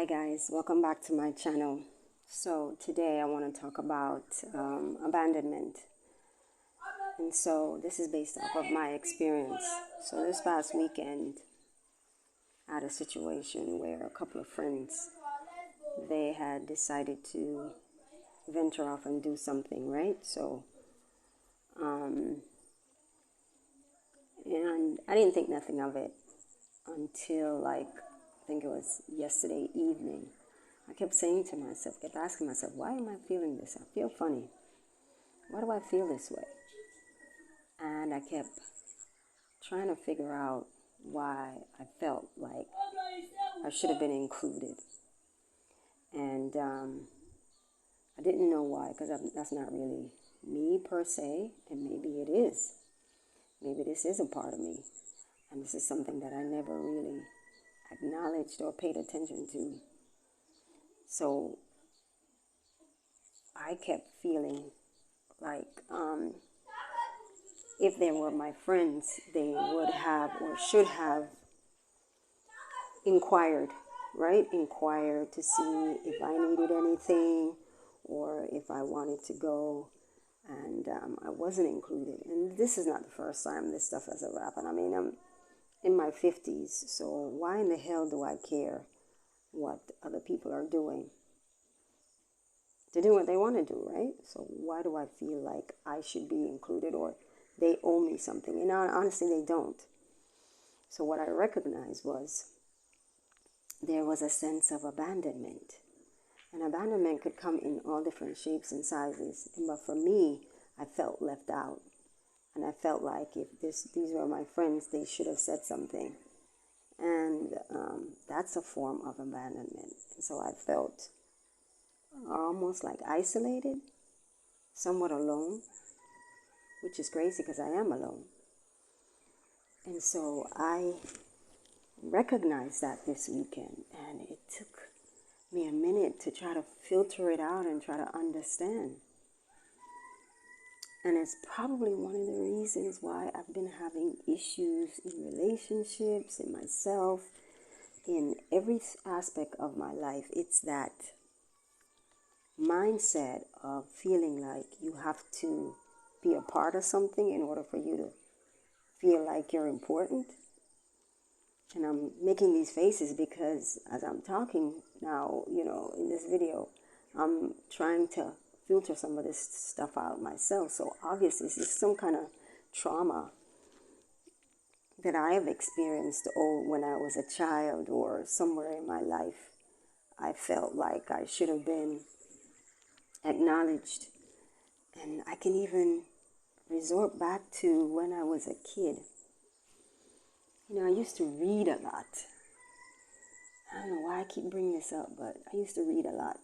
Hi guys, welcome back to my channel. So today I want to talk about abandonment. And so this is based off of my experience. So this past weekend I had a situation where a couple of friends, they had decided to venture off and do something, right? So and I didn't think nothing of it until I think it was yesterday evening. I kept saying to myself, kept asking myself, why am I feeling this? I feel funny. Why do I feel this way? And I kept trying to figure out why I felt like I should have been included. And I didn't know why, because that's not really me per se, and maybe it is. Maybe this is a part of me, and this is something that I never really acknowledged or paid attention to. So I kept feeling like if they were my friends, they would have or should have inquired, right? Inquired to see if I needed anything or if I wanted to go. And I wasn't included. And this is not the first time this stuff has happened. I mean, I'm in my 50s, so why in the hell do I care what other people are doing? They're doing what they want to do, right? So why do I feel like I should be included or they owe me something? And honestly, they don't. So what I recognized was there was a sense of abandonment. And abandonment could come in all different shapes and sizes. But for me, I felt left out. And I felt like if these were my friends, they should have said something. And that's a form of abandonment. And so I felt almost like isolated, somewhat alone, which is crazy because I am alone. And so I recognized that this weekend, and it took me a minute to try to filter it out and try to understand. And it's probably one of the reasons why I've been having issues in relationships, in myself, in every aspect of my life. It's that mindset of feeling like you have to be a part of something in order for you to feel like you're important. And I'm making these faces because as I'm talking now, in this video, I'm trying to filter some of this stuff out myself. So obviously it's some kind of trauma that I have experienced when I was a child or somewhere in my life. I felt like I should have been acknowledged. And I can even resort back to when I was a kid. I used to read a lot. I don't know why I keep bringing this up, but I used to read a lot.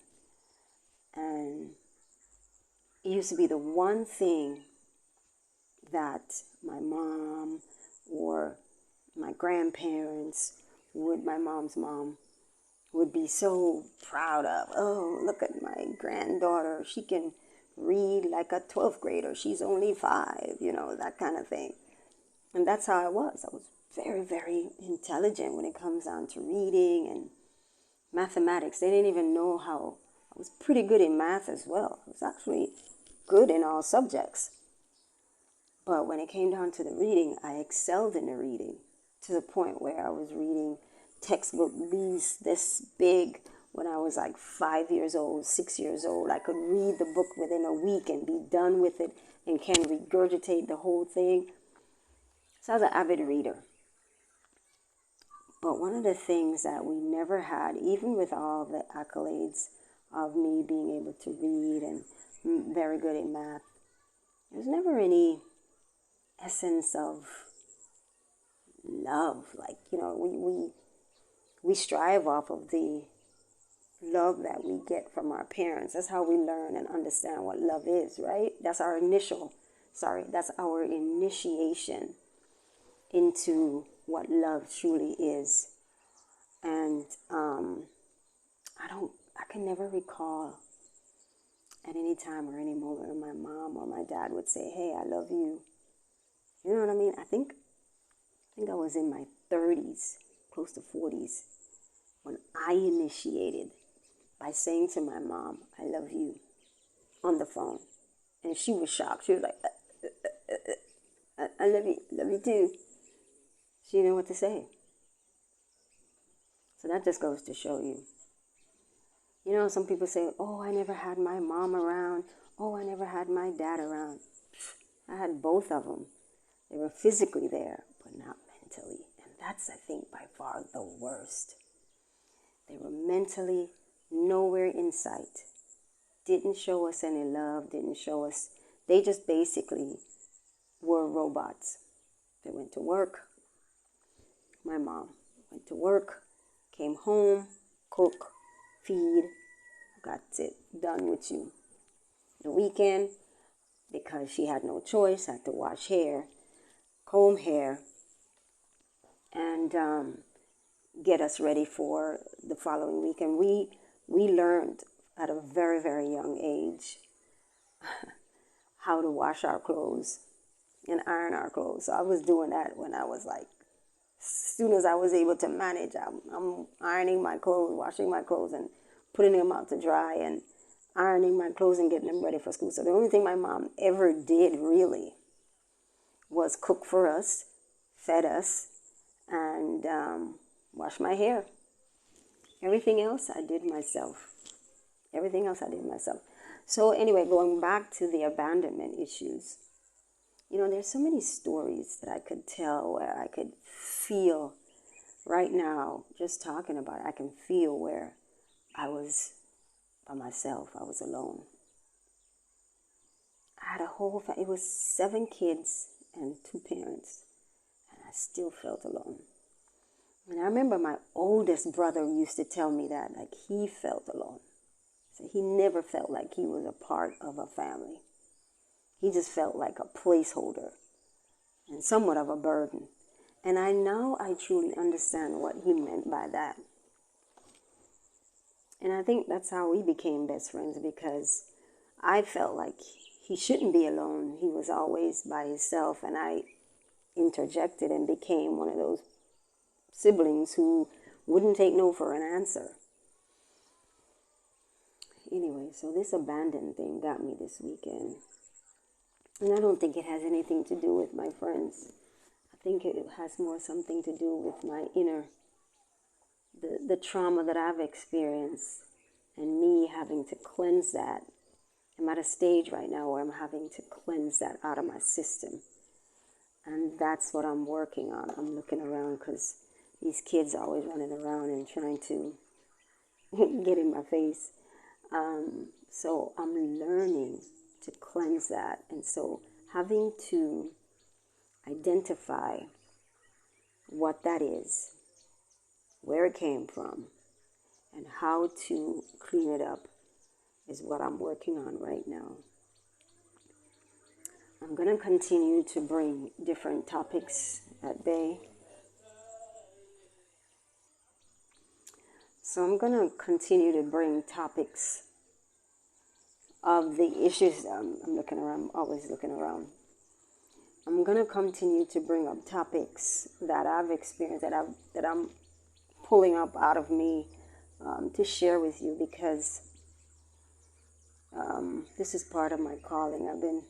And it used to be the one thing that my mom or my grandparents my mom's mom would be so proud of. Oh, look at my granddaughter. She can read like a 12th grader. She's only 5, that kind of thing. And that's how I was. I was very, very intelligent when it comes down to reading and mathematics. They didn't even know how I was pretty good in math as well. I was actually good in all subjects. But when it came down to the reading, I excelled in the reading to the point where I was reading textbook this big when I was like 5 years old, 6 years old. I could read the book within a week and be done with it and can regurgitate the whole thing. So I was an avid reader. But one of the things that we never had, even with all the accolades of me being able to read and very good at math, there's never any essence of love. Like, we strive off of the love that we get from our parents. That's how we learn and understand what love is, right? That's our initiation into what love truly is. And I can never recall at any time or any moment when my mom or my dad would say, hey, I love you. You know what I mean? I think I was in my 30s, close to 40s. when I initiated by saying to my mom, I love you, on the phone. And she was shocked. She was like, I love you too. She didn't know what to say. So that just goes to show you. You know, some people say, oh, I never had my mom around. Oh, I never had my dad around. I had both of them. They were physically there, but not mentally. And that's, I think, by far the worst. They were mentally nowhere in sight. Didn't show us any love, didn't show us. They just basically were robots. They went to work. My mom went to work, came home, cook, feed, got it done with you. The weekend, because she had no choice, had to wash hair, comb hair, and get us ready for the following week. And we learned at a very, very young age how to wash our clothes and iron our clothes. So I was doing that when I was like, as soon as I was able to manage, I'm ironing my clothes, washing my clothes, and putting them out to dry, and ironing my clothes and getting them ready for school. So the only thing my mom ever did really was cook for us, fed us, and wash my hair. Everything else I did myself. Everything else I did myself. So anyway, going back to the abandonment issues, you know, there's so many stories that I could tell where I could feel right now, just talking about it, I can feel where I was by myself. I was alone. I had a whole it was 7 kids and 2 parents, and I still felt alone. And I remember my oldest brother used to tell me that, like, he felt alone. So he never felt like he was a part of a family. He just felt like a placeholder and somewhat of a burden. And I truly understand what he meant by that. And I think that's how we became best friends, because I felt like he shouldn't be alone. He was always by himself, and I interjected and became one of those siblings who wouldn't take no for an answer. Anyway, so this abandoned thing got me this weekend. And I don't think it has anything to do with my friends. I think it has more something to do with my inner, the trauma that I've experienced, and me having to cleanse that. I'm at a stage right now where I'm having to cleanse that out of my system. And that's what I'm working on. I'm looking around because these kids are always running around and trying to get in my face. So I'm learning to cleanse that. And so having to identify what that is, where it came from, and how to clean it up is what I'm working on right now. I'm going to continue to bring different topics at bay. So I'm going to continue to bring topics of the issues. I'm looking around, always looking around. I'm going to continue to bring up topics that I've experienced, that I'm pulling up out of me to share with you, because this is part of my calling. I've been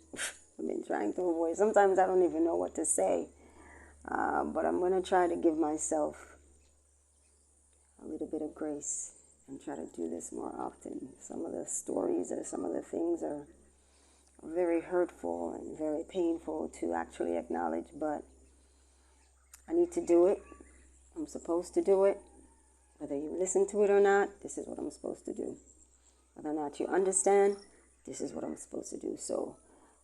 trying to avoid. Sometimes I don't even know what to say, but I'm going to try to give myself a little bit of grace and try to do this more often. Some of the stories or some of the things are very hurtful and very painful to actually acknowledge, but I need to do it. I'm supposed to do it. Whether you listen to it or not, this is what I'm supposed to do. Whether or not you understand, this is what I'm supposed to do. So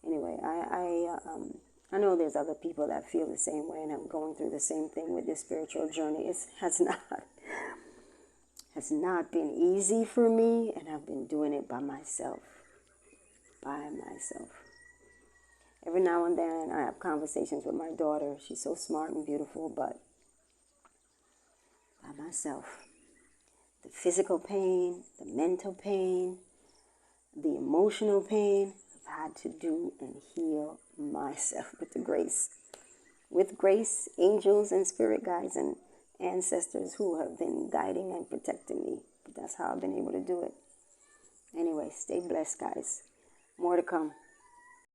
anyway, I know there's other people that feel the same way, and I'm going through the same thing with this spiritual journey. It has not been easy for me, and I've been doing it by myself. Every now and then I have conversations with my daughter. She's so smart and beautiful, but by myself. The physical pain, the mental pain, the emotional pain, I've had to do and heal myself with grace, angels and spirit guides and ancestors who have been guiding and protecting me. But that's how I've been able to do it. Anyway, stay blessed, guys. More to come.